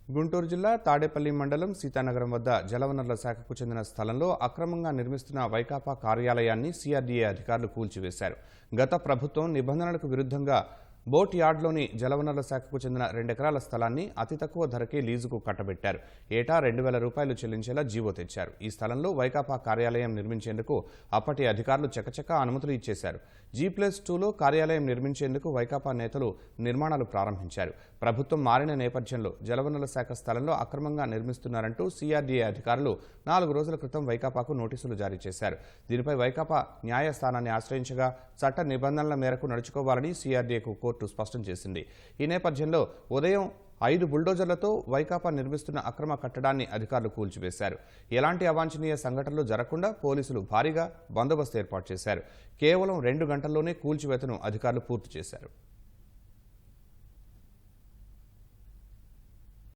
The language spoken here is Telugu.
గుంటూరు జిల్లా తాడేపల్లి మండలం సీతానగరం వద్ద జలవనరుల శాఖకు చెందిన స్థలంలో అక్రమంగా నిర్మిస్తున్న వైకాపా కార్యాలయాన్ని సిఆర్డీఏ అధికారులు కూల్చివేశారు. గత ప్రభుత్వం నిబంధనలకు విరుద్ధంగా బోట్ యార్డ్లోని జలవనరుల శాఖకు చెందిన 2 ఎకరాల స్థలాన్ని అతి తక్కువ ధరకే లీజుకు కట్టబెట్టారు. ఏటా 2,000 రూపాయలు చెల్లించేలా జీవో తెచ్చారు. ఈ స్థలంలో వైకాపా కార్యాలయం నిర్మించేందుకు అప్పటి అధికారులు చకచకా అనుమతులు ఇచ్చేశారు. G+2లో కార్యాలయం నిర్మించేందుకు వైకాపా నేతలు నిర్మాణాలు ప్రారంభించారు. ప్రభుత్వం మారిన నేపథ్యంలో జలవనరుల శాఖ స్థలంలో అక్రమంగా నిర్మిస్తున్నారంటూ సిఆర్డీఏ అధికారులు 4 రోజుల క్రితం వైకాపాకు నోటీసులు జారీ చేశారు. దీనిపై వైకాపా న్యాయస్థానాన్ని ఆశ్రయించగా చట్ట నిబంధనల మేరకు నడుచుకోవాలని సిఆర్డీఏకు కోర్టు స్పష్టం చేసింది. ఈ నేపథ్యంలో ఉదయం 5 బుల్డోజర్లతో వైకాపా నిర్మిస్తున్న అక్రమ కట్టడాన్ని అధికారులు కూల్చివేశారు. ఎలాంటి అవాంఛనీయ సంఘటనలు జరగకుండా పోలీసులు భారీగా బందోబస్తు ఏర్పాటు చేశారు. కేవలం 2 గంటల్లోనే కూల్చివేతను అధికారులు పూర్తి చేశారు.